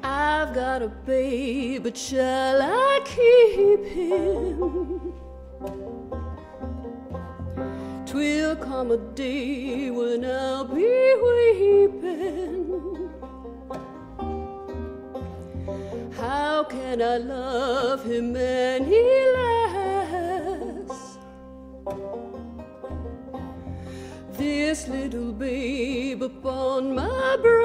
I've got a babe, but shall I keep him? 'Twill come a day when I'll be weeping. How can I love him any less? This little babe upon my breast.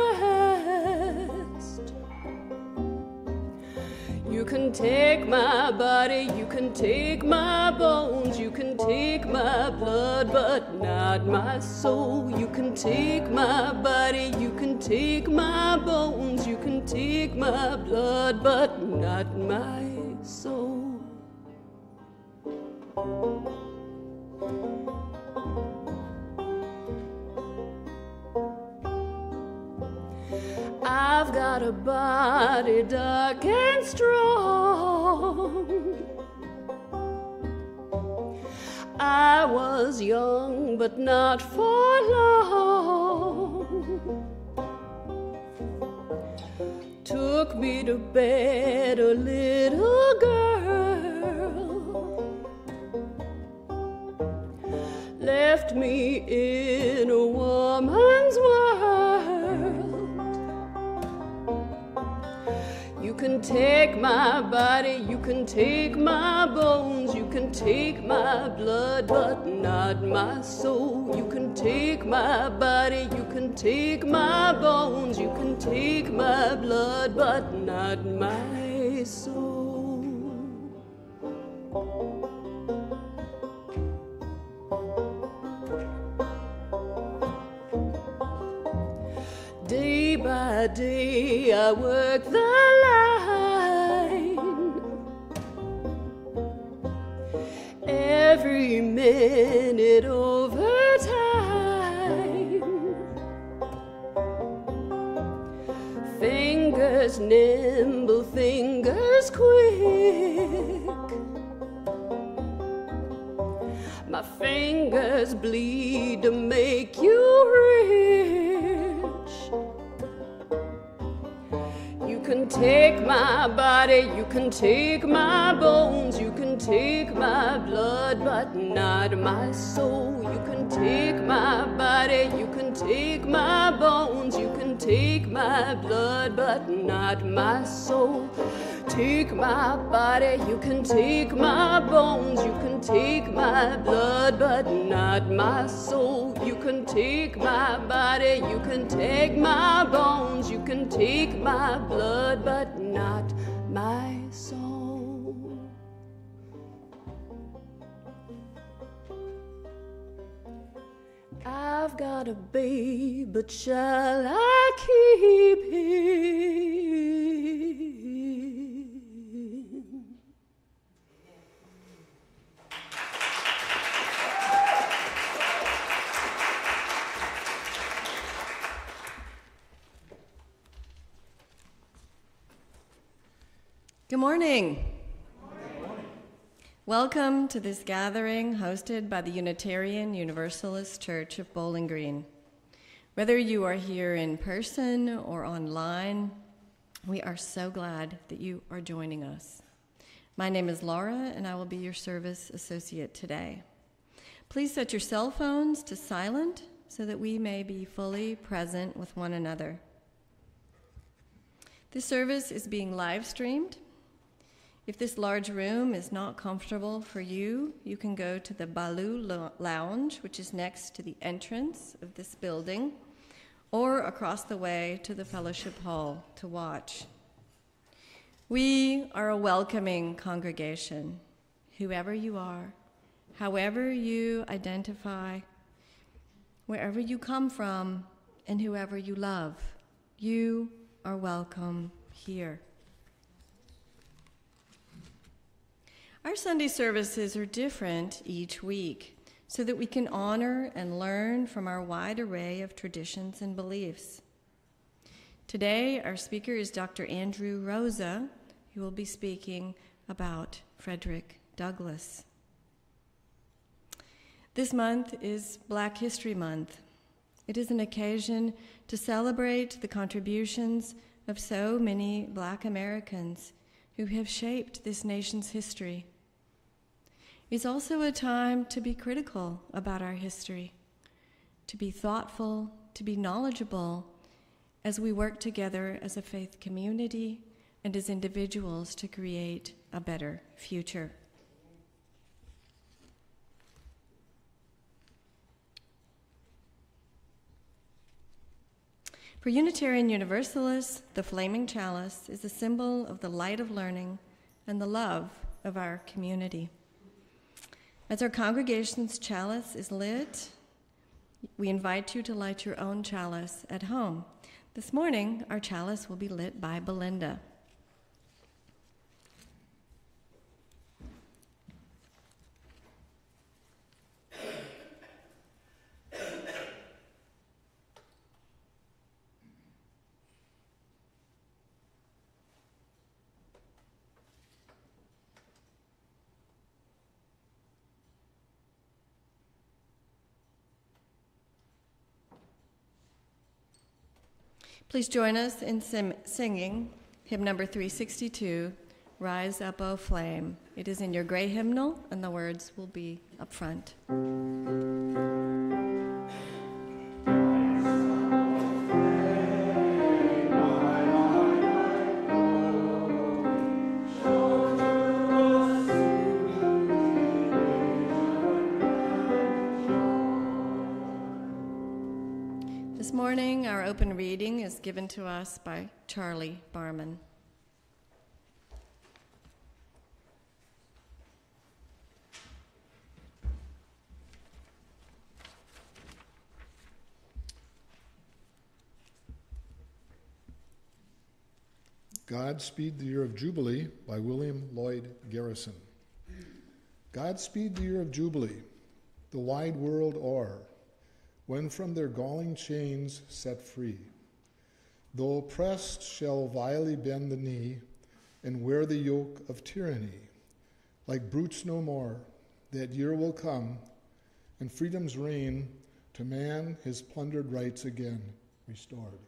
You can take my body, you can take my bones, you can take my blood, but not my soul. You can take my body, you can take my bones, you can take my blood, but not my soul. I've got a body dark and strong. I was young, but not for long. Took me to bed a little girl. Left me in a woman's world. You can take my body, you can take my bones, you can take my blood, but not my soul. You can take my body, you can take my bones, you can take my blood, but not my soul. Day by day I work the line. Every minute overtime. Fingers nimble, fingers quick. My fingers bleed to make you rich. You can take my body, you can take my bones, you can take my blood, but not my soul. You can take my body, you can take my bones, you can take my blood, but not my soul. Take my body, you can take my bones, you can take my blood, but not my soul. You can take my body, you can take my bones, you can take my blood, but not my soul. I've got a babe, but shall I keep him? Good morning. Welcome to this gathering hosted by the Unitarian Universalist Church of Bowling Green. Whether you are here in person or online, we are so glad that you are joining us. My name is Laura, and I will be your service associate today. Please set your cell phones to silent so that we may be fully present with one another. This service is being live streamed. If this large room is not comfortable for you, you can go to the Balu Lounge, which is next to the entrance of this building, or across the way to the Fellowship Hall to watch. We are a welcoming congregation. Whoever you are, however you identify, wherever you come from, and whoever you love, you are welcome here. Our Sunday services are different each week so that we can honor and learn from our wide array of traditions and beliefs. Today, our speaker is Dr. Andrew Rosa, who will be speaking about Frederick Douglass. This month is Black History Month. It is an occasion to celebrate the contributions of so many Black Americans who have shaped this nation's history. It's also a time to be critical about our history, to be thoughtful, to be knowledgeable as we work together as a faith community and as individuals to create a better future. For Unitarian Universalists, the flaming chalice is a symbol of the light of learning and the love of our community. As our congregation's chalice is lit, we invite you to light your own chalice at home. This morning, our chalice will be lit by Belinda. Please join us in singing hymn number 362, Rise Up, O Flame. It is in your gray hymnal, and the words will be up front. This morning, our open reading is given to us by Charlie Barman. Godspeed the Year of Jubilee by William Lloyd Garrison. Godspeed the year of Jubilee, the wide world o'er, when from their galling chains set free, though oppressed shall vilely bend the knee and wear the yoke of tyranny. Like brutes no more, that year will come, and freedom's reign to man his plundered rights again restored.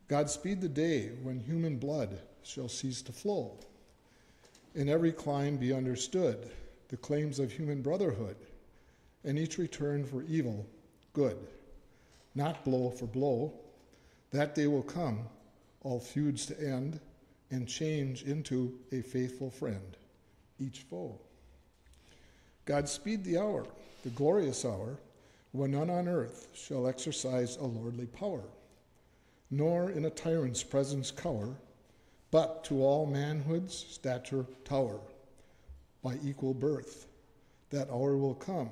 Godspeed the day when human blood shall cease to flow, in every clime be understood the claims of human brotherhood, and each return for evil good, not blow for blow. That day will come, all feuds to end, and change into a faithful friend, each foe. Godspeed the hour, the glorious hour, when none on earth shall exercise a lordly power, nor in a tyrant's presence cower, but to all manhood's stature tower, by equal birth. That hour will come,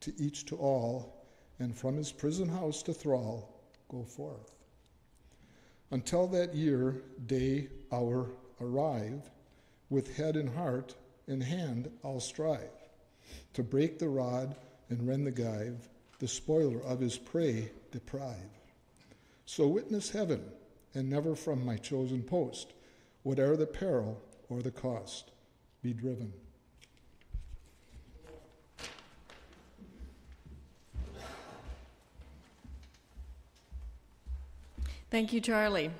to each to all, and from his prison house to thrall go forth. Until that year, day, hour arrive, with head and heart and hand I'll strive, to break the rod and rend the gyve, the spoiler of his prey deprive. So witness heaven, and never from my chosen post, whate'er the peril or the cost, be driven. Thank you, Charlie.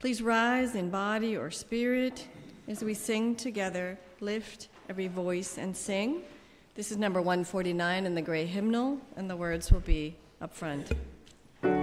Please rise in body or spirit as we sing together, lift every voice and sing. This is number 149 in the gray hymnal, and the words will be up front. Rise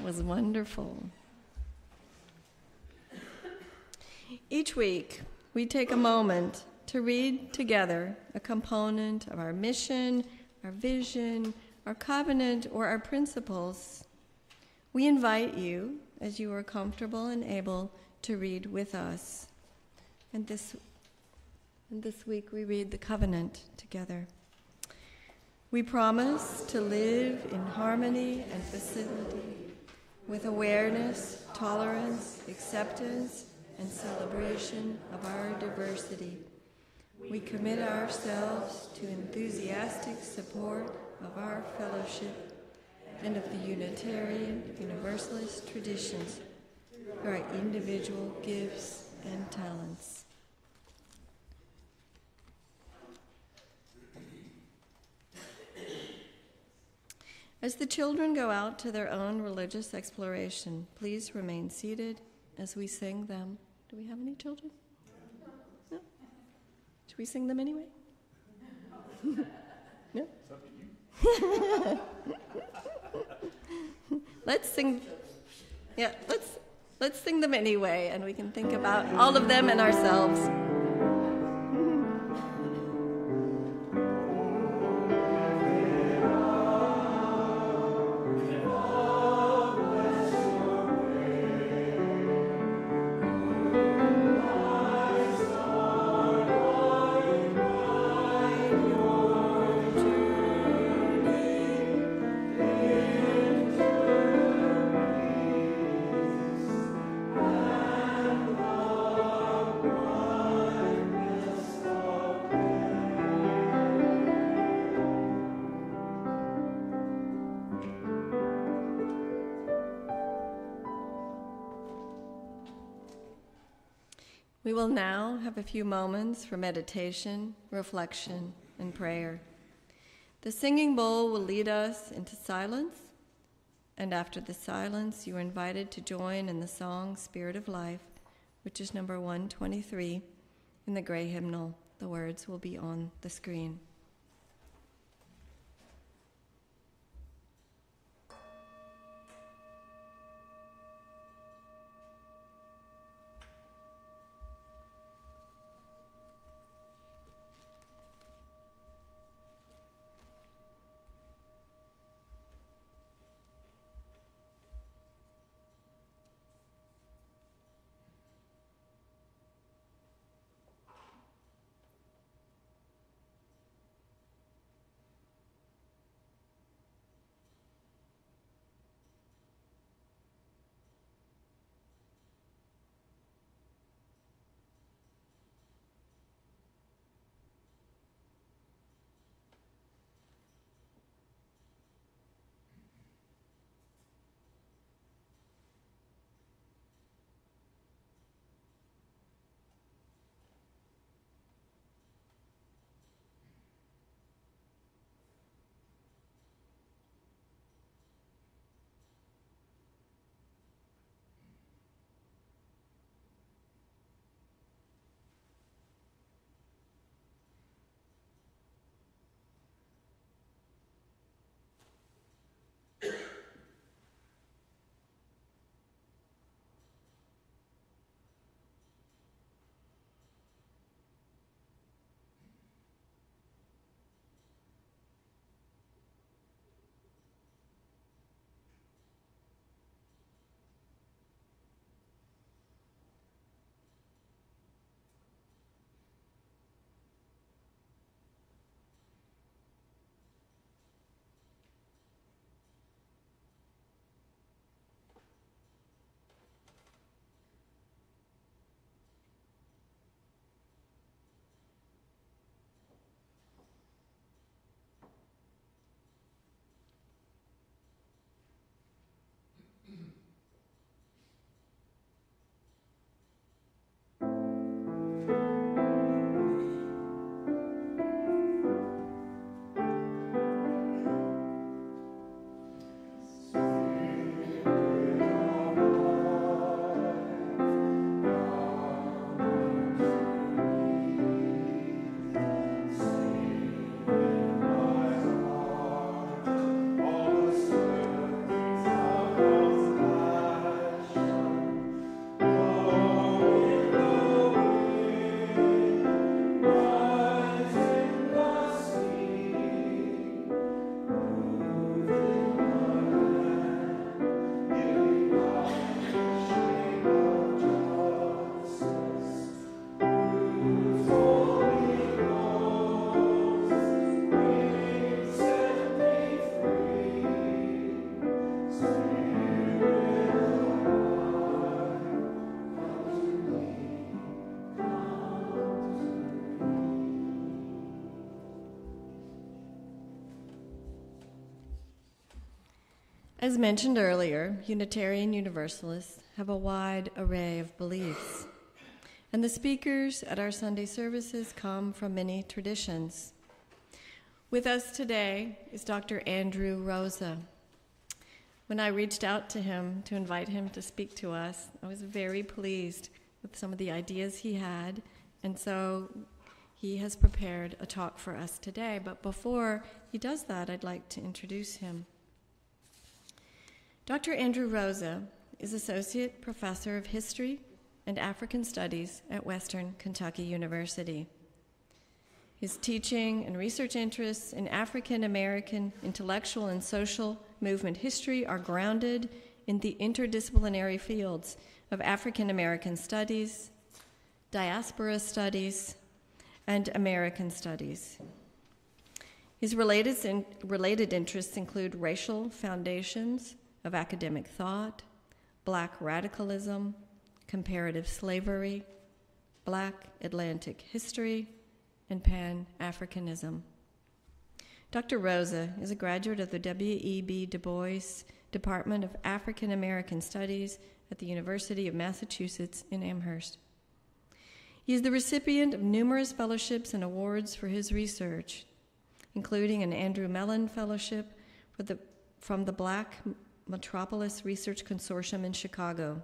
That was wonderful. Each week, we take a moment to read together a component of our mission, our vision, our covenant, or our principles. We invite you, as you are comfortable and able, to read with us. And this week we read the covenant together. We promise to live in harmony and facility with awareness, tolerance, acceptance, and celebration of our diversity. We commit ourselves to enthusiastic support of our fellowship and of the Unitarian Universalist traditions through our individual gifts and talents. As the children go out to their own religious exploration, please remain seated as we sing them. Do we have any children? No? Should we sing them anyway? No? Let's sing. Yeah, let's sing them anyway, and we can think about all of them and ourselves. We will now have a few moments for meditation, reflection, and prayer. The singing bowl will lead us into silence, and after the silence, you are invited to join in the song Spirit of Life, which is number 123 in the gray hymnal. The words will be on the screen. As mentioned earlier, Unitarian Universalists have a wide array of beliefs, and the speakers at our Sunday services come from many traditions. With us today is Dr. Andrew Rosa. When I reached out to him to invite him to speak to us, I was very pleased with some of the ideas he had, and so he has prepared a talk for us today. But before he does that, I'd like to introduce him. Dr. Andrew Rosa is Associate Professor of History and African Studies at Western Kentucky University. His teaching and research interests in African American intellectual and social movement history are grounded in the interdisciplinary fields of African American studies, diaspora studies, and American studies. His related interests include racial foundations of academic thought, Black radicalism, comparative slavery, Black Atlantic history, and Pan-Africanism. Dr. Rosa is a graduate of the W.E.B. Du Bois Department of African American Studies at the University of Massachusetts in Amherst. He is the recipient of numerous fellowships and awards for his research, including an Andrew Mellon Fellowship from the Black Metropolis Research Consortium in Chicago,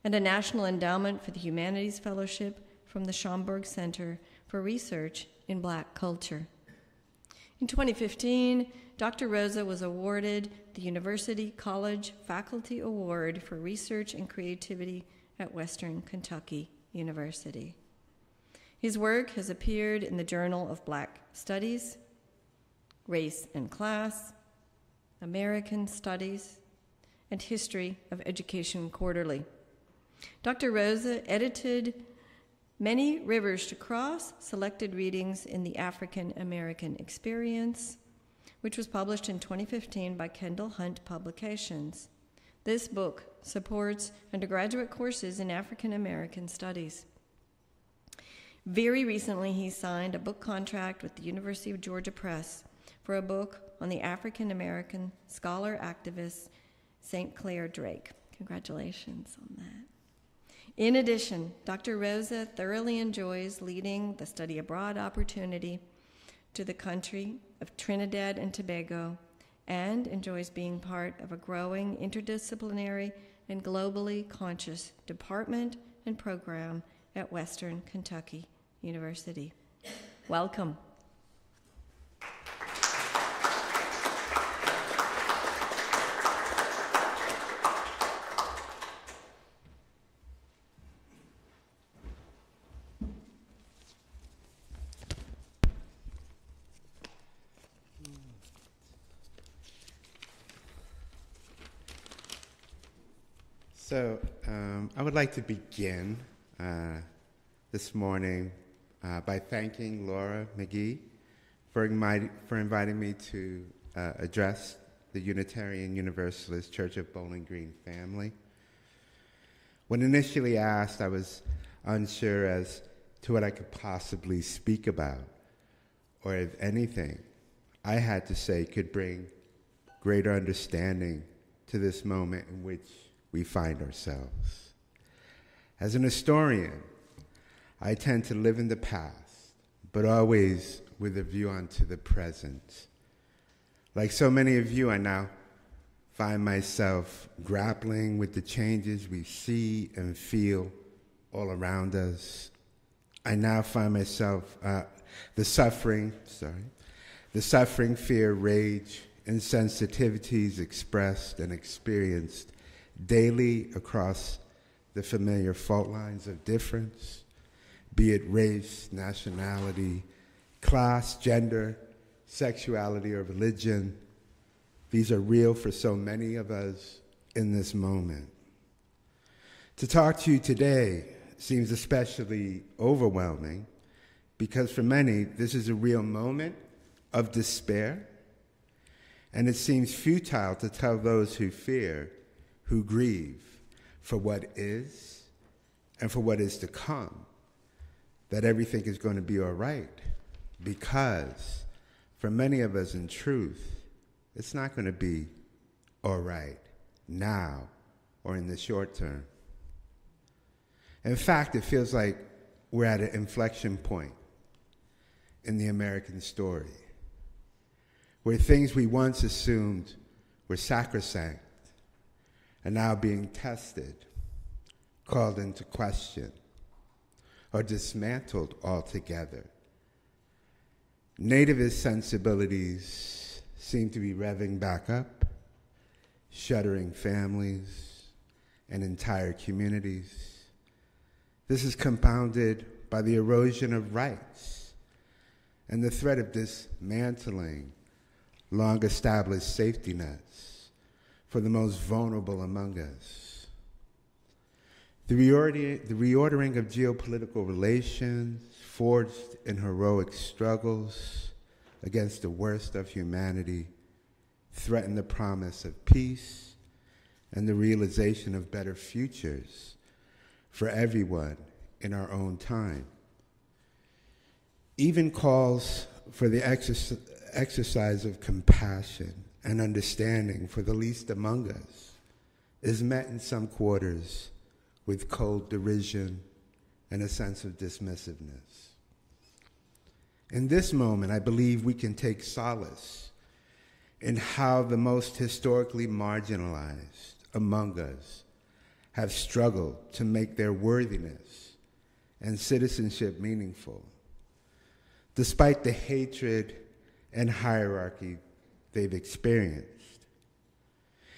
and a National Endowment for the Humanities Fellowship from the Schomburg Center for Research in Black Culture. In 2015, Dr. Rosa was awarded the University College Faculty Award for Research and Creativity at Western Kentucky University. His work has appeared in the Journal of Black Studies, Race and Class, American Studies, and History of Education Quarterly. Dr. Rosa edited Many Rivers to Cross, Selected Readings in the African American Experience, which was published in 2015 by Kendall Hunt Publications. This book supports undergraduate courses in African American studies. Very recently, he signed a book contract with the University of Georgia Press for a book on the African American scholar activist St. Clair Drake. Congratulations on that. In addition, Dr. Rosa thoroughly enjoys leading the study abroad opportunity to the country of Trinidad and Tobago and enjoys being part of a growing interdisciplinary and globally conscious department and program at Western Kentucky University. Welcome. So I would like to begin this morning by thanking Laura McGee for inviting me to address the Unitarian Universalist Church of Bowling Green family. When initially asked, I was unsure as to what I could possibly speak about, or if anything I had to say could bring greater understanding to this moment in which we find ourselves. As an historian, I tend to live in the past, but always with a view onto the present. Like so many of you, I now find myself grappling with the changes we see and feel all around us. I now find myself the suffering, fear, rage, insensitivities expressed and experienced daily across the familiar fault lines of difference, be it race, nationality, class, gender, sexuality, or religion. These are real for so many of us in this moment. To talk to you today seems especially overwhelming because for many, this is a real moment of despair, and it seems futile to tell those who fear, who grieve for what is and for what is to come, that everything is going to be all right, because for many of us in truth, it's not going to be or right, now or in the short term. In fact, it feels like we're at an inflection point in the American story, where things we once assumed were sacrosanct are now being tested, called into question, or dismantled altogether. Nativist sensibilities seem to be revving back up, shuttering families and entire communities. This is compounded by the erosion of rights and the threat of dismantling long-established safety nets for the most vulnerable among us. The reordering of geopolitical relations forged in heroic struggles against the worst of humanity threaten the promise of peace and the realization of better futures for everyone in our own time. Even calls for the exercise of compassion and understanding for the least among us is met in some quarters with cold derision and a sense of dismissiveness. In this moment, I believe we can take solace in how the most historically marginalized among us have struggled to make their worthiness and citizenship meaningful, despite the hatred and hierarchy they've experienced.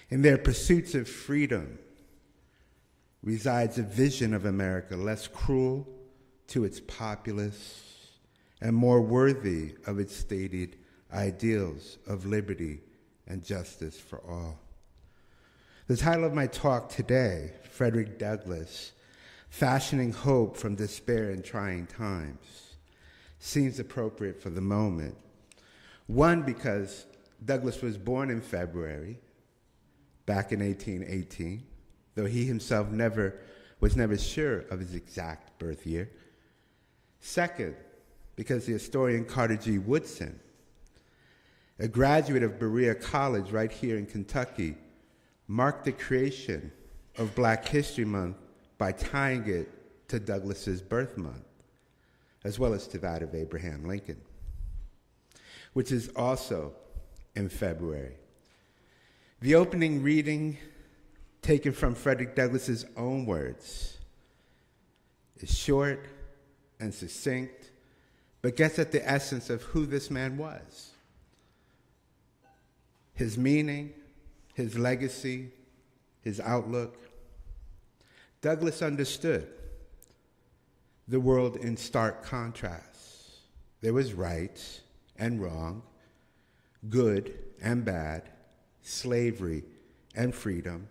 In their pursuits of freedom resides a vision of America less cruel to its populace and more worthy of its stated ideals of liberty and justice for all. The title of my talk today, Frederick Douglass, Fashioning Hope from Despair in Trying Times, seems appropriate for the moment. One, because Douglass was born in February, back in 1818, though he himself was never sure of his exact birth year. Second, because the historian Carter G. Woodson, a graduate of Berea College right here in Kentucky, marked the creation of Black History Month by tying it to Douglass's birth month, as well as to that of Abraham Lincoln, which is also in February. The opening reading, taken from Frederick Douglass's own words, is short and succinct, but gets at the essence of who this man was, his meaning, his legacy, his outlook. Douglass understood the world in stark contrast. There was right and wrong, good and bad, slavery and freedom,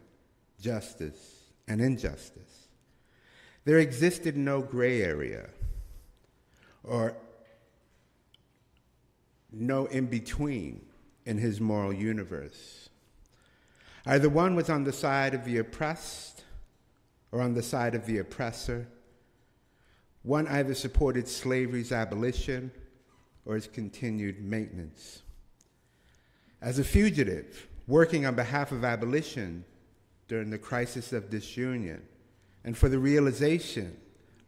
justice and injustice. There existed no gray area or no in-between in his moral universe. Either one was on the side of the oppressed or on the side of the oppressor. One either supported slavery's abolition or its continued maintenance. As a fugitive, working on behalf of abolition during the crisis of disunion and for the realization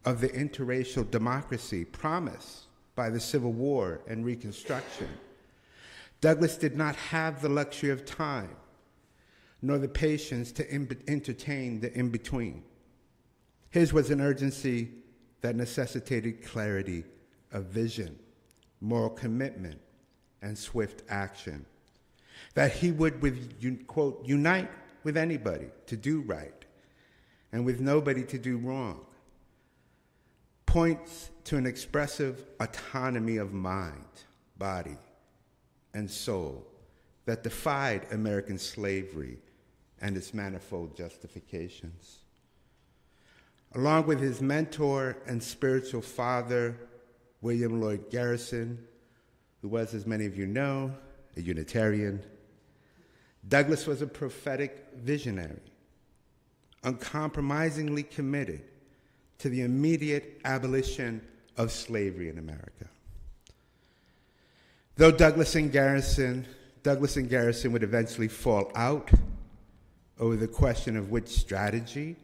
of the interracial democracy promised by the Civil War and Reconstruction, Douglass did not have the luxury of time nor the patience to entertain the in-between. His was an urgency that necessitated clarity of vision, moral commitment, and swift action, that he would, quote, unite with anybody to do right and with nobody to do wrong, points to an expressive autonomy of mind, body, and soul that defied American slavery and its manifold justifications. Along with his mentor and spiritual father, William Lloyd Garrison, who was, as many of you know, a Unitarian, Douglass was a prophetic visionary, uncompromisingly committed to the immediate abolition of slavery in America. Though Douglass and Garrison would eventually fall out over the question of which strategy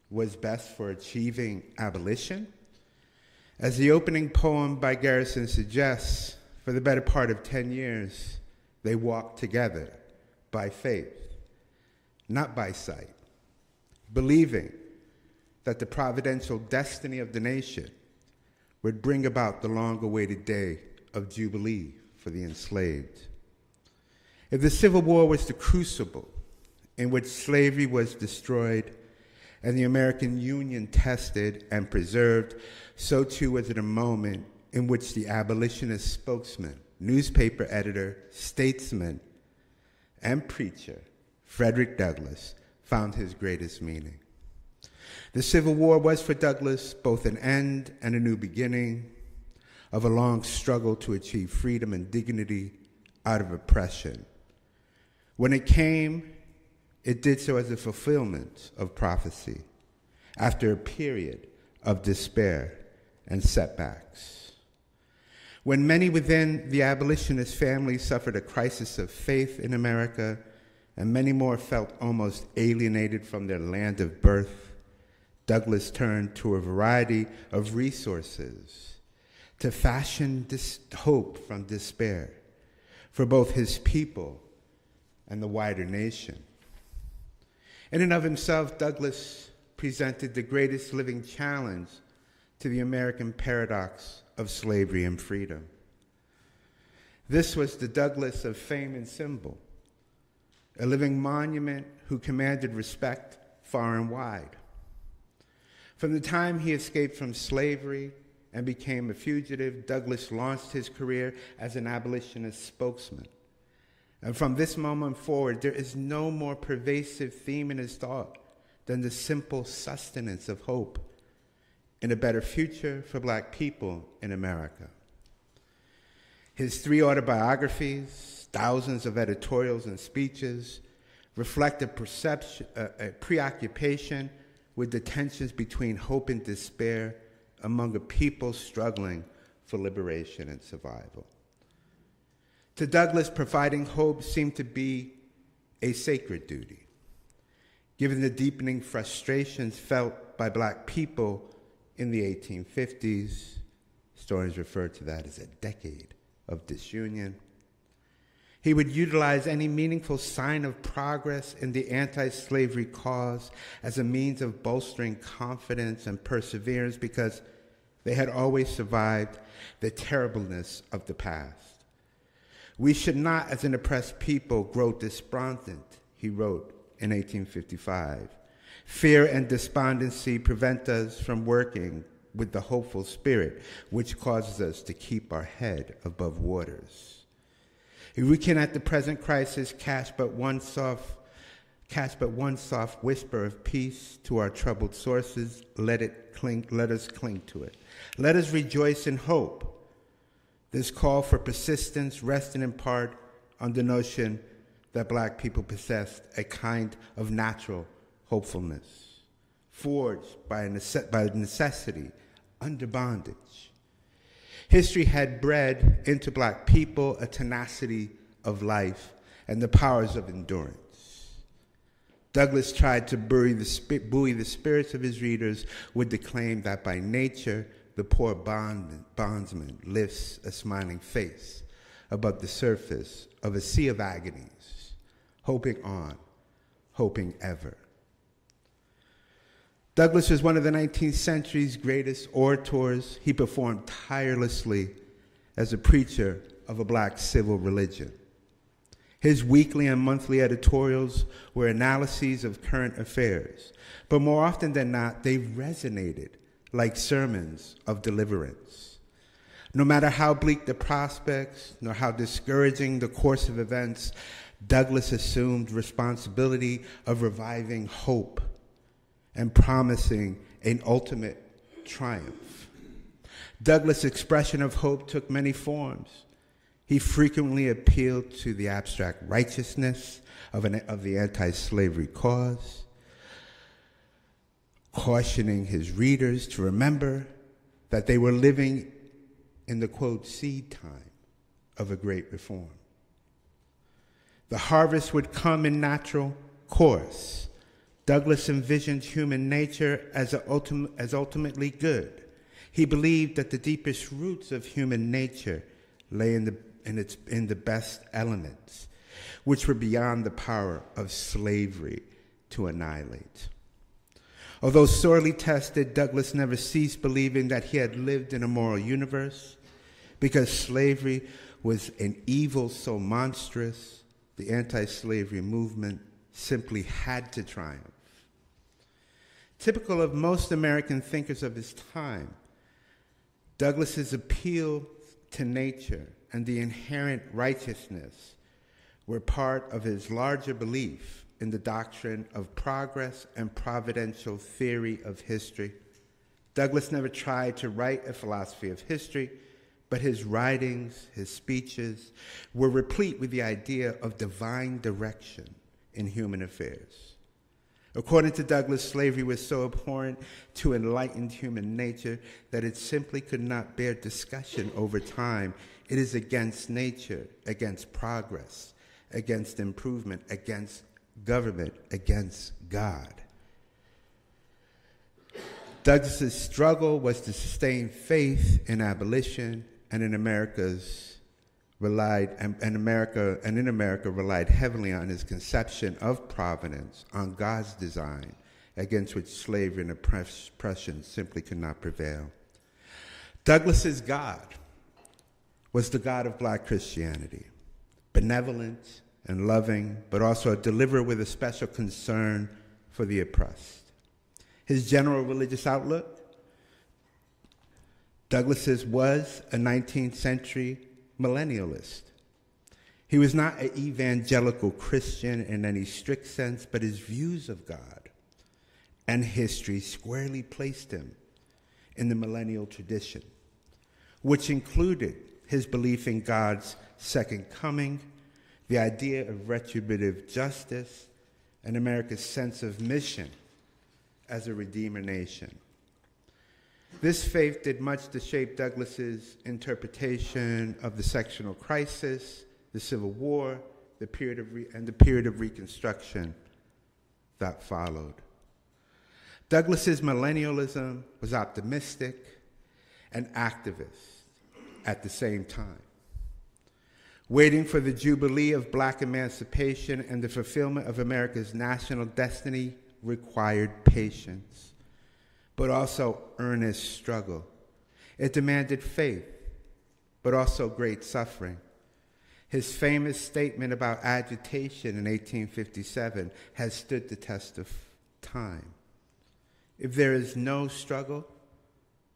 was best for achieving abolition. As the opening poem by Garrison suggests, for the better part of 10 years, they walked together by faith, not by sight, believing that the providential destiny of the nation would bring about the long-awaited day of Jubilee for the enslaved. If the Civil War was the crucible in which slavery was destroyed and the American Union tested and preserved, so too was it a moment in which the abolitionist spokesman, newspaper editor, statesman, and preacher, Frederick Douglass, found his greatest meaning. The Civil War was for Douglass both an end and a new beginning of a long struggle to achieve freedom and dignity out of oppression. When it came, it did so as a fulfillment of prophecy after a period of despair and setbacks. When many within the abolitionist family suffered a crisis of faith in America, and many more felt almost alienated from their land of birth, Douglass turned to a variety of resources to fashion hope from despair for both his people and the wider nation. In and of himself, Douglass presented the greatest living challenge to the American paradox of slavery and freedom. This was the Douglass of fame and symbol, a living monument who commanded respect far and wide. From the time he escaped from slavery and became a fugitive, Douglass launched his career as an abolitionist spokesman. And from this moment forward, there is no more pervasive theme in his thought than the simple sustenance of hope in a better future for Black people in America. His 3 autobiographies, thousands of editorials and speeches reflect a preoccupation with the tensions between hope and despair among a people struggling for liberation and survival. To Douglass, providing hope seemed to be a sacred duty, given the deepening frustrations felt by Black people in the 1850s. Historians refer to that as a decade of disunion. He would utilize any meaningful sign of progress in the anti-slavery cause as a means of bolstering confidence and perseverance because they had always survived the terribleness of the past. We should not, as an oppressed people, grow despondent, he wrote in 1855. Fear and despondency prevent us from working with the hopeful spirit which causes us to keep our head above waters. If we can at the present crisis catch but one soft whisper of peace to our troubled sources, let us cling to it. Let us rejoice in hope. This call for persistence rested in part on the notion that Black people possessed a kind of natural hopefulness, forged by necessity, under bondage. History had bred into Black people a tenacity of life and the powers of endurance. Douglass tried to buoy the spirits of his readers with the claim that by nature, the poor bondsman lifts a smiling face above the surface of a sea of agonies, hoping on, hoping ever. Douglass was one of the 19th century's greatest orators. He performed tirelessly as a preacher of a Black civil religion. His weekly and monthly editorials were analyses of current affairs, but more often than not, they resonated like sermons of deliverance. No matter how bleak the prospects, nor how discouraging the course of events, Douglass assumed responsibility of reviving hope and promising an ultimate triumph. Douglass' expression of hope took many forms. He frequently appealed to the abstract righteousness of the anti-slavery cause, cautioning his readers to remember that they were living in the, quote, seed time of a great reform. The harvest would come in natural course, Douglass envisioned human nature as ultimately good. He believed that the deepest roots of human nature lay in the best elements, which were beyond the power of slavery to annihilate. Although sorely tested, Douglass never ceased believing that he had lived in a moral universe, because slavery was an evil so monstrous, the anti-slavery movement simply had to triumph. Typical of most American thinkers of his time, Douglass's appeal to nature and the inherent righteousness were part of his larger belief in the doctrine of progress and providential theory of history. Douglass never tried to write a philosophy of history, but his writings, his speeches, were replete with the idea of divine direction in human affairs. According to Douglass, slavery was so abhorrent to enlightened human nature that it simply could not bear discussion over time. It is against nature, against progress, against improvement, against government, against God. Douglass's struggle was to sustain faith in abolition, and in America relied heavily on his conception of providence, on God's design, against which slavery and oppression simply could not prevail. Douglass's God was the God of Black Christianity, benevolent and loving, but also a deliverer with a special concern for the oppressed. His general religious outlook, Douglass's was a 19th century millennialist. He was not an evangelical Christian in any strict sense, but his views of God and history squarely placed him in the millennial tradition, which included his belief in God's second coming, the idea of retributive justice, and America's sense of mission as a Redeemer nation. This faith did much to shape Douglass's interpretation of the sectional crisis, the Civil War, the period of Reconstruction that followed. Douglass's millennialism was optimistic and activist at the same time. Waiting for the jubilee of Black emancipation and the fulfillment of America's national destiny required patience, but also earnest struggle. It demanded faith, but also great suffering. His famous statement about agitation in 1857 has stood the test of time. If there is no struggle,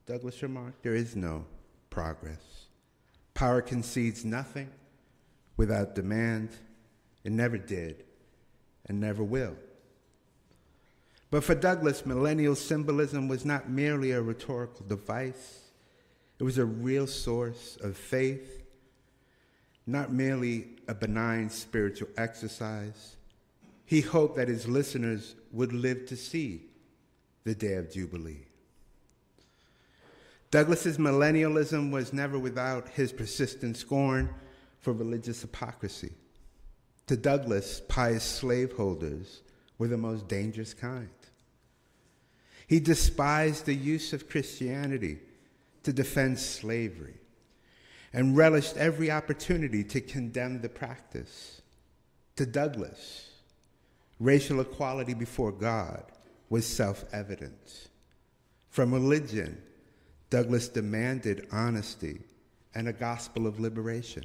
Douglass remarked, there is no progress. Power concedes nothing without demand. It never did and never will. But for Douglass, millennial symbolism was not merely a rhetorical device. It was a real source of faith, not merely a benign spiritual exercise. He hoped that his listeners would live to see the day of Jubilee. Douglass's millennialism was never without his persistent scorn for religious hypocrisy. To Douglass, pious slaveholders were the most dangerous kind. He despised the use of Christianity to defend slavery and relished every opportunity to condemn the practice. To Douglass, racial equality before God was self-evident. From religion, Douglass demanded honesty and a gospel of liberation.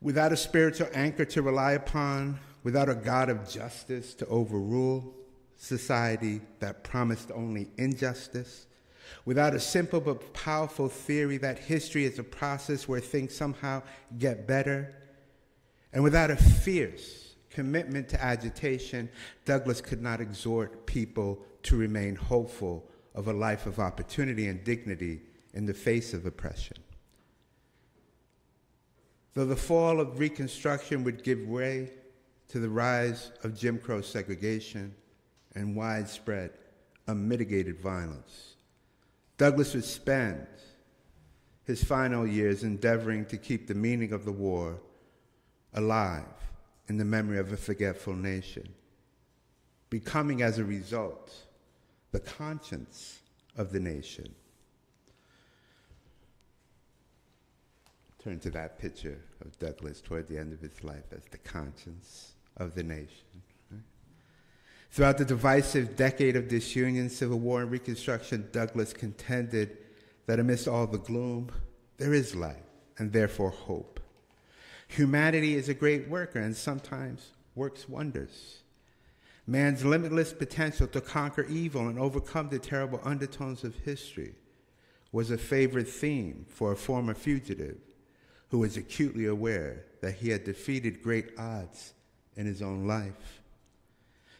Without a spiritual anchor to rely upon, without a God of justice to overrule society that promised only injustice, without a simple but powerful theory that history is a process where things somehow get better, and without a fierce commitment to agitation, Douglass could not exhort people to remain hopeful of a life of opportunity and dignity in the face of oppression. Though the fall of Reconstruction would give way to the rise of Jim Crow segregation and widespread, unmitigated violence, Douglass would spend his final years endeavoring to keep the meaning of the war alive in the memory of a forgetful nation, becoming as a result the conscience of the nation. Turn to that picture of Douglass toward the end of his life as the conscience of the nation. Right? Throughout the divisive decade of disunion, Civil War, and Reconstruction, Douglass contended that amidst all the gloom, there is light and therefore hope. Humanity is a great worker and sometimes works wonders. Man's limitless potential to conquer evil and overcome the terrible undertones of history was a favorite theme for a former fugitive who was acutely aware that he had defeated great odds in his own life.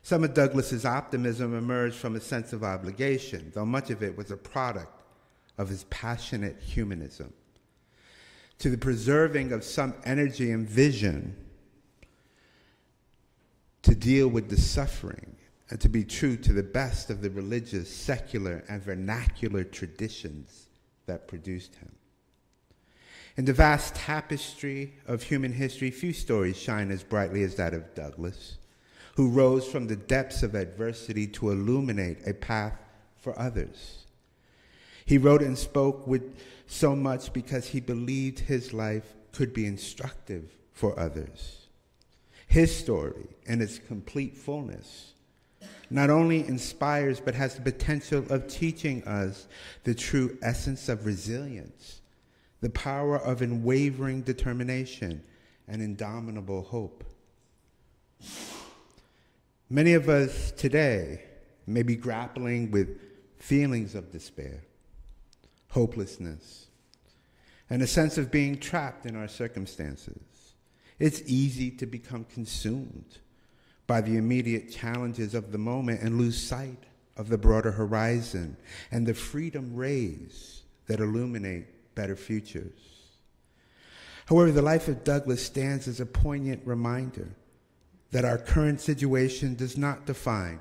Some of Douglass's optimism emerged from a sense of obligation, though much of it was a product of his passionate humanism, to the preserving of some energy and vision to deal with the suffering and to be true to the best of the religious, secular, and vernacular traditions that produced him. In the vast tapestry of human history, few stories shine as brightly as that of Douglass, who rose from the depths of adversity to illuminate a path for others. He wrote and spoke with so much because he believed his life could be instructive for others. His story, in its complete fullness, not only inspires but has the potential of teaching us the true essence of resilience, the power of unwavering determination, and indomitable hope. Many of us today may be grappling with feelings of despair, hopelessness, and a sense of being trapped in our circumstances. It's easy to become consumed by the immediate challenges of the moment and lose sight of the broader horizon and the freedom rays that illuminate better futures. However, the life of Douglass stands as a poignant reminder that our current situation does not define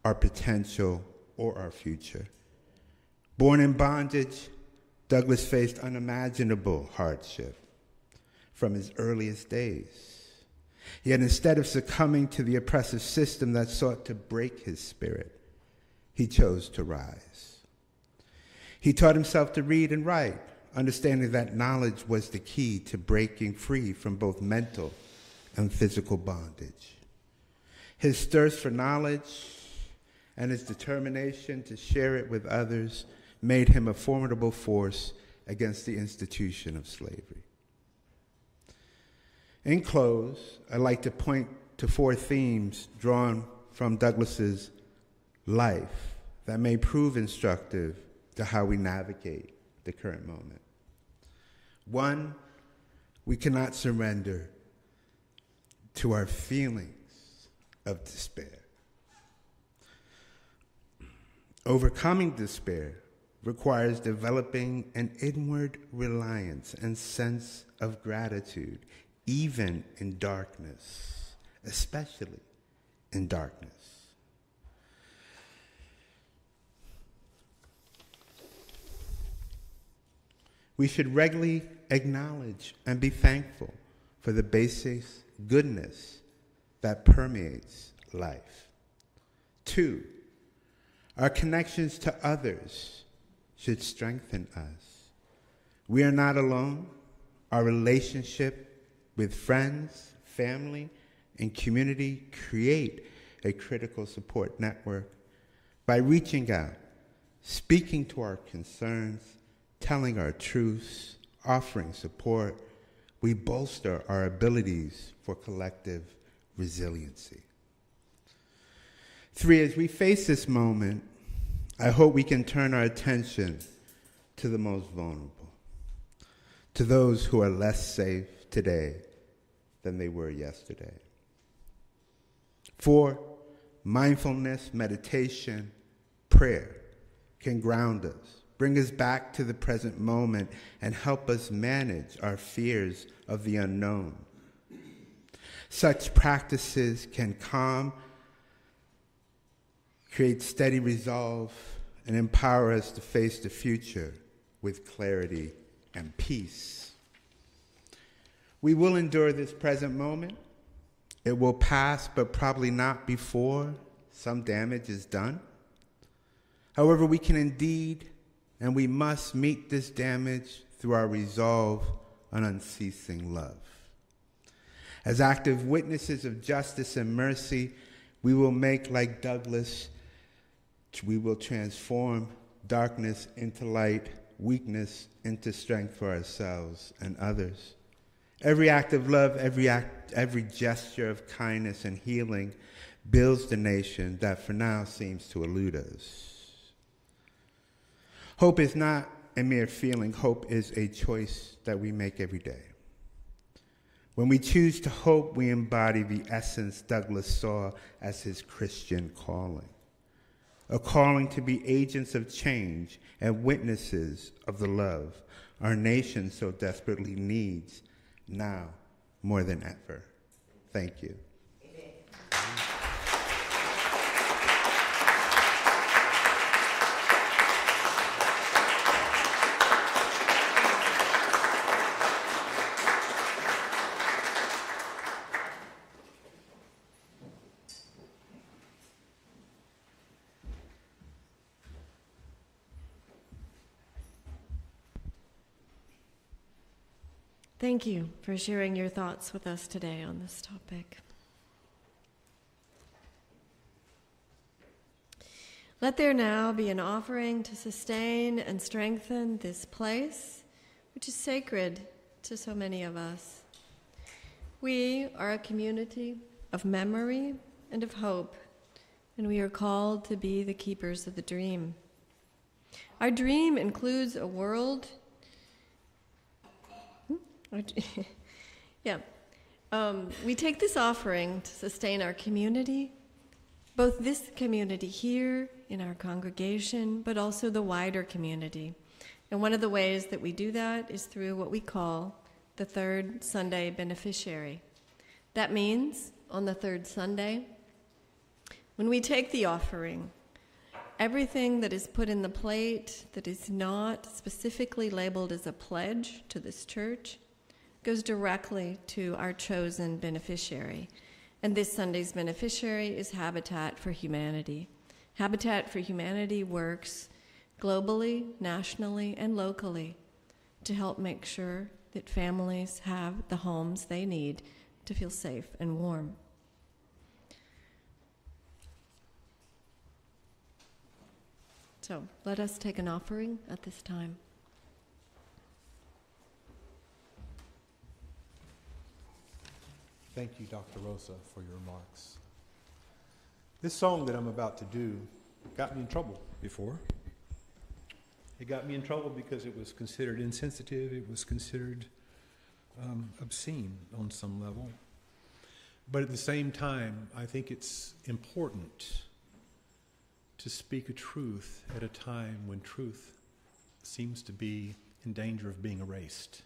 our potential or our future. Born in bondage, Douglass faced unimaginable hardship from his earliest days. Yet instead of succumbing to the oppressive system that sought to break his spirit, he chose to rise. He taught himself to read and write, understanding that knowledge was the key to breaking free from both mental and physical bondage. His thirst for knowledge and his determination to share it with others made him a formidable force against the institution of slavery. In close, I'd like to point to 4 themes drawn from Douglass's life that may prove instructive to how we navigate the current moment. 1, we cannot surrender to our feelings of despair. Overcoming despair requires developing an inward reliance and sense of gratitude, even in darkness, especially in darkness. We should regularly acknowledge and be thankful for the basic goodness that permeates life. 2, our connections to others should strengthen us. We are not alone. Our relationship with friends, family, and community create a critical support network. By reaching out, speaking to our concerns, telling our truths, offering support, we bolster our abilities for collective resiliency. 3, as we face this moment, I hope we can turn our attention to the most vulnerable, to those who are less safe today than they were yesterday. 4, mindfulness, meditation, prayer can ground us, bring us back to the present moment, and help us manage our fears of the unknown. Such practices can calm, create steady resolve, and empower us to face the future with clarity and peace. We will endure this present moment It will pass, but probably not before some damage is done. However, we can indeed and we must meet this damage through our resolve on unceasing love. As active witnesses of justice and mercy, we will make, like Douglass, we will transform darkness into light, weakness into strength for ourselves and others. Every act of love, every gesture of kindness and healing builds the nation that for now seems to elude us. Hope is not a mere feeling. Hope is a choice that we make every day. When we choose to hope, we embody the essence Douglass saw as his Christian calling, a calling to be agents of change and witnesses of the love our nation so desperately needs now more than ever. Thank you. Thank you for sharing your thoughts with us today on this topic. Let there now be an offering to sustain and strengthen this place, which is sacred to so many of us. We are a community of memory and of hope, and we are called to be the keepers of the dream. Our dream includes a world we take this offering to sustain our community, both this community here in our congregation, but also the wider community. And one of the ways that we do that is through what we call the Third Sunday Beneficiary. That means on the third Sunday, when we take the offering, everything that is put in the plate that is not specifically labeled as a pledge to this church goes directly to our chosen beneficiary. And this Sunday's beneficiary is Habitat for Humanity. Habitat for Humanity works globally, nationally, and locally to help make sure that families have the homes they need to feel safe and warm. So let us take an offering at this time. Thank you, Dr. Rosa, for your remarks. This song that I'm about to do got me in trouble before. It got me in trouble because it was considered insensitive. It was considered obscene on some level. But at the same time, I think it's important to speak a truth at a time when truth seems to be in danger of being erased.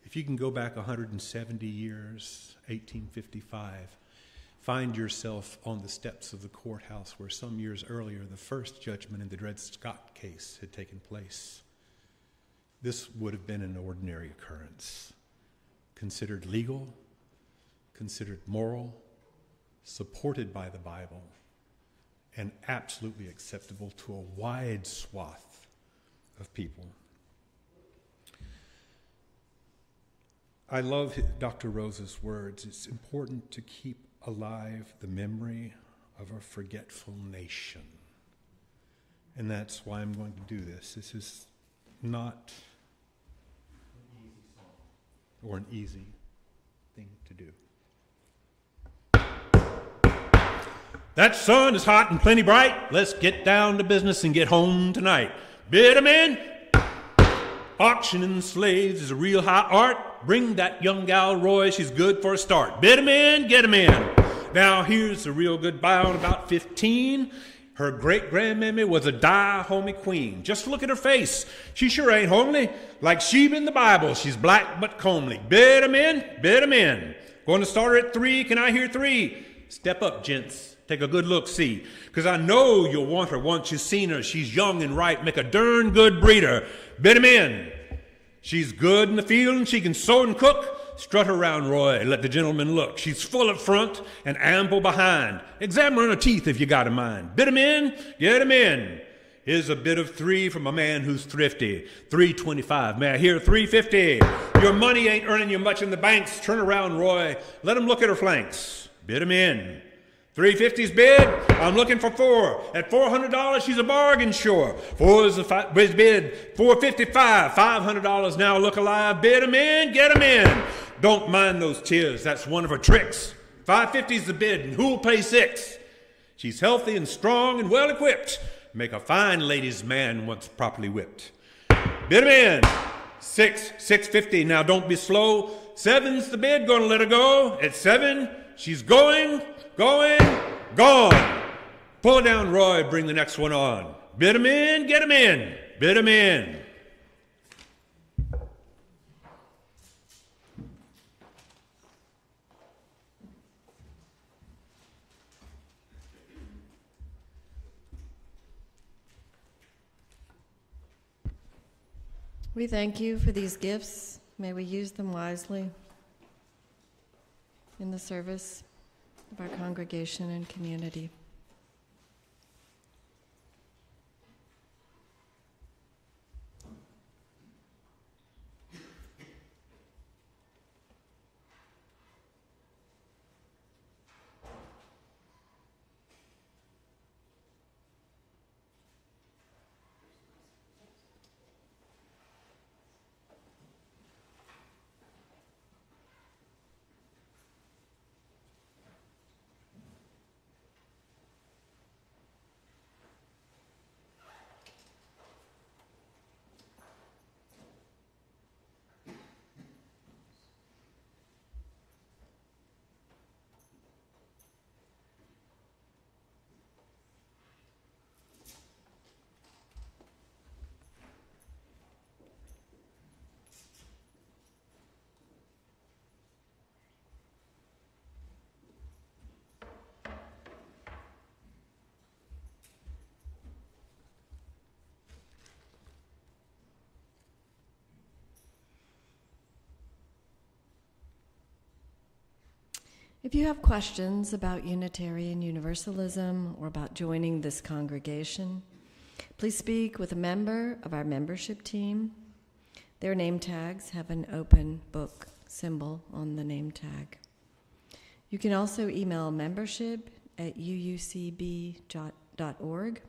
If you can go back 170 years, 1855, find yourself on the steps of the courthouse where some years earlier the first judgment in the Dred Scott case had taken place. This would have been an ordinary occurrence, considered legal, considered moral, supported by the Bible, and absolutely acceptable to a wide swath of people. I love Dr. Rosa's words. It's important to keep alive the memory of a forgetful nation. And that's why I'm going to do this. This is not an easy song or an easy thing to do. That sun is hot and plenty bright. Let's get down to business and get home tonight. Bid 'em in. Auctioning slaves is a real high art. Bring that young gal Roy, she's good for a start. Bid 'em in, get 'em in. Now here's a real good bio, about 15. Her great-grandmammy was a die-homey queen. Just look at her face. She sure ain't homely. Like sheep in the Bible, she's black but comely. Bid 'em in, bid 'em in. Going to start her at 3, can I hear 3? Step up, gents. Take a good look, see. Because I know you'll want her once you've seen her. She's young and ripe, make a darn good breeder. Bid 'em in. She's good in the field and she can sew and cook. Strut her round, Roy, let the gentleman look. She's full up front and ample behind. Examine her teeth if you got a mind. Bid 'em in, get 'em in. Here's a bid of 3 from a man who's thrifty. $3.25. May I hear $3.50? Your money ain't earning you much in the banks. Turn around, Roy. Let 'em look at her flanks. Bid 'em in. $3.50's bid. I'm looking for 4. At $400, she's a bargain, sure. 4 is the bid. $4.55. $500 now. Look alive. Bid 'em in. Get 'em in. Don't mind those tears. That's one of her tricks. $5.50's the bid, and who'll pay 6? She's healthy and strong and well equipped. Make a fine ladies' man once properly whipped. Bid 'em in. $6.50. Now don't be slow. 7's the bid. Gonna let her go. At 7, she's gone. Pull it down, Roy. Bring the next one on. Bid 'em in. Get 'em in. Bid 'em in. We thank you for these gifts. May we use them wisely in the service of our congregation and community. If you have questions about Unitarian Universalism or about joining this congregation, please speak with a member of our membership team. Their name tags have an open book symbol on the name tag. You can also email membership@uucb.org.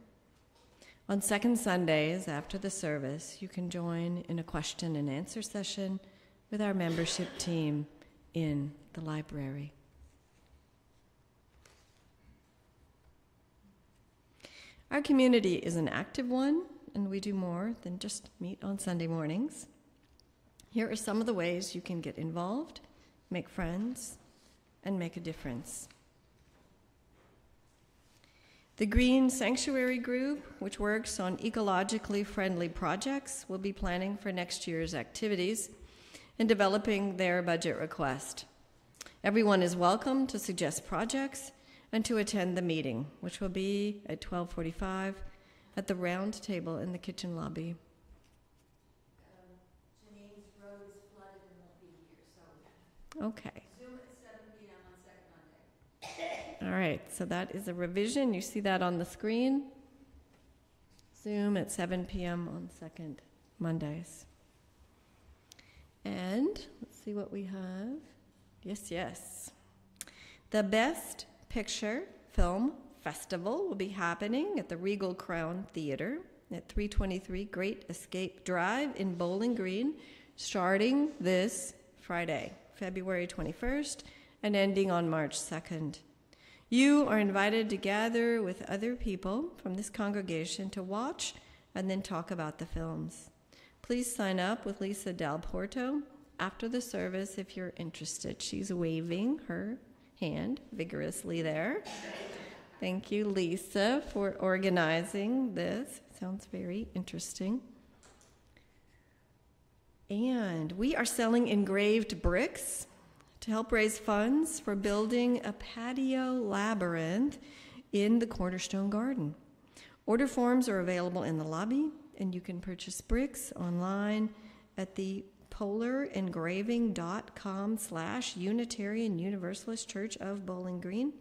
On second Sundays after the service, you can join in a question and answer session with our membership team in the library. Our community is an active one, and we do more than just meet on Sunday mornings. Here are some of the ways you can get involved, make friends, and make a difference. The Green Sanctuary Group, which works on ecologically friendly projects, will be planning for next year's activities and developing their budget request. Everyone is welcome to suggest projects and to attend the meeting, which will be at 12:45 at the round table in the kitchen lobby. Janine's road is flooded and won't be here, so. Okay. Zoom at 7 p.m. on second Monday. All right, so that is a revision. You see that on the screen. Zoom at 7 p.m. on second Mondays. And let's see what we have. Yes. The Best Picture Film Festival will be happening at the Regal Crown Theater at 323 Great Escape Drive in Bowling Green, starting this Friday, February 21st, and ending on March 2nd. You are invited to gather with other people from this congregation to watch and then talk about the films. Please sign up with Lisa Del Porto after the service if you're interested. She's waving her hand vigorously there. Thank you, Lisa, for organizing this. Sounds very interesting. And we are selling engraved bricks to help raise funds for building a patio labyrinth in the Cornerstone Garden. Order forms are available in the lobby, and you can purchase bricks online at the polarengraving.com/Unitarian Universalist Church of Bowling Green.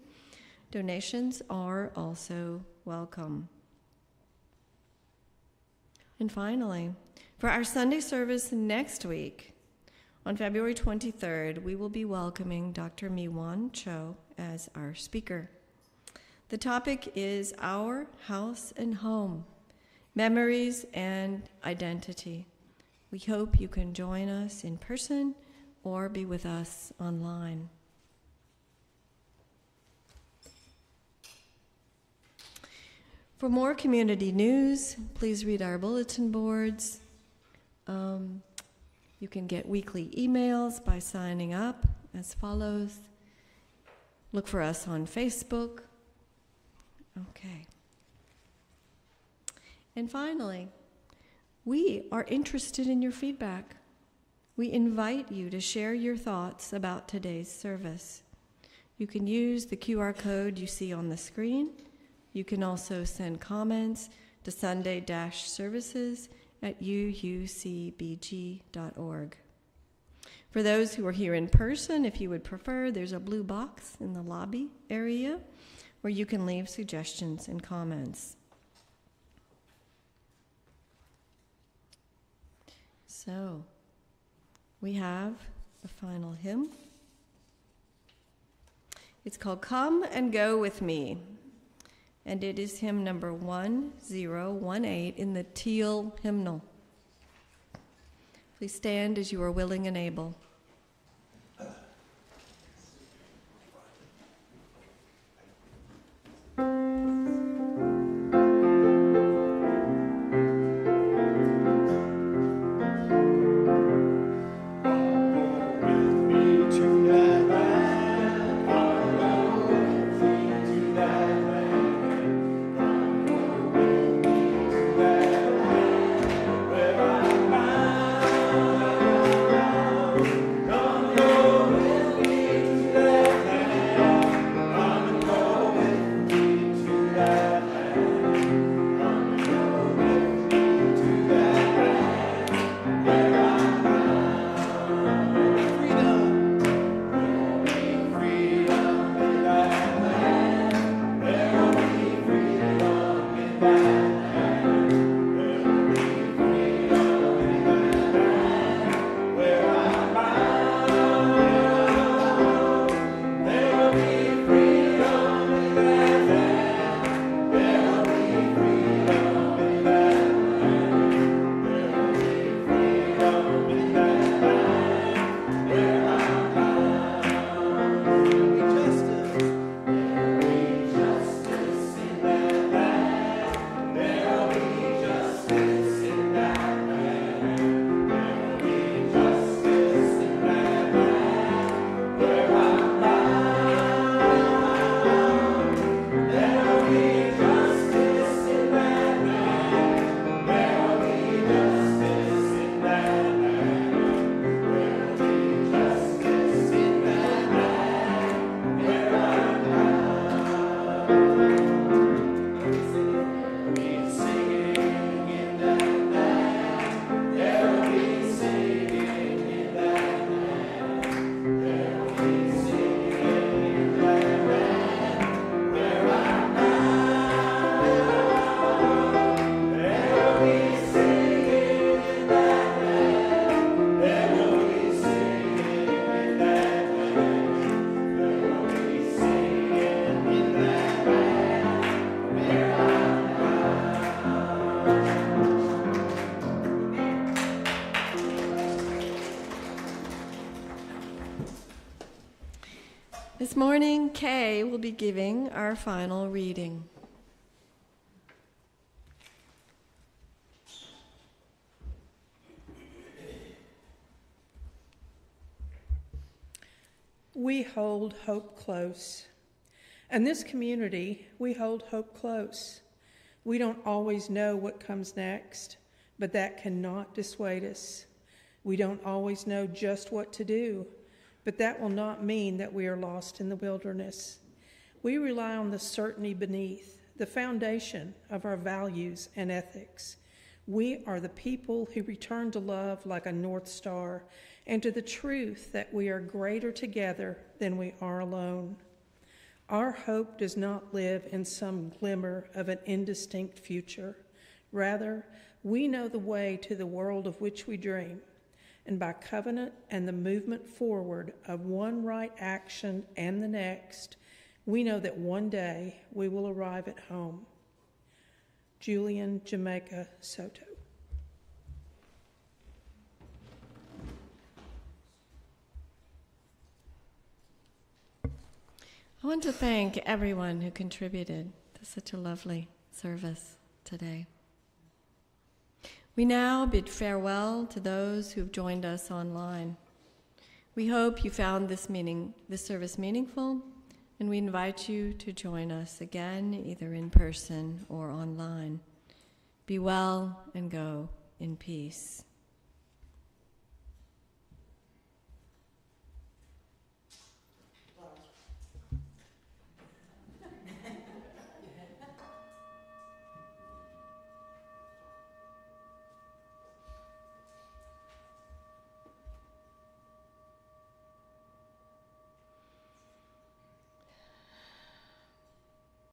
Donations are also welcome. And finally, for our Sunday service next week, on February 23rd, we will be welcoming Dr. Mi-Wan Cho as our speaker. The topic is Our House and Home, Memories and Identity. We hope you can join us in person or be with us online. For more community news, please read our bulletin boards. You can get weekly emails by signing up as follows. Look for us on Facebook. Okay. And finally, we are interested in your feedback. We invite you to share your thoughts about today's service. You can use the QR code you see on the screen. You can also send comments to sunday-services@uucbg.org. For those who are here in person, if you would prefer, there's a blue box in the lobby area where you can leave suggestions and comments. So, we have the final hymn. It's called Come and Go With Me, and it is hymn number 1018 in the teal hymnal. Please stand as you are willing and able. This morning, Kay will be giving our final reading. We hold hope close. In this community, we hold hope close. We don't always know what comes next, but that cannot dissuade us. We don't always know just what to do, but that will not mean that we are lost in the wilderness. We rely on the certainty beneath, the foundation of our values and ethics. We are the people who return to love like a North Star and to the truth that we are greater together than we are alone. Our hope does not live in some glimmer of an indistinct future. Rather, we know the way to the world of which we dream, and by covenant and the movement forward of one right action and the next, we know that one day we will arrive at home. Julian Jamaica Soto. I want to thank everyone who contributed to such a lovely service today. We now bid farewell to those who've joined us online. We hope you found this service meaningful, and we invite you to join us again, either in person or online. Be well and go in peace.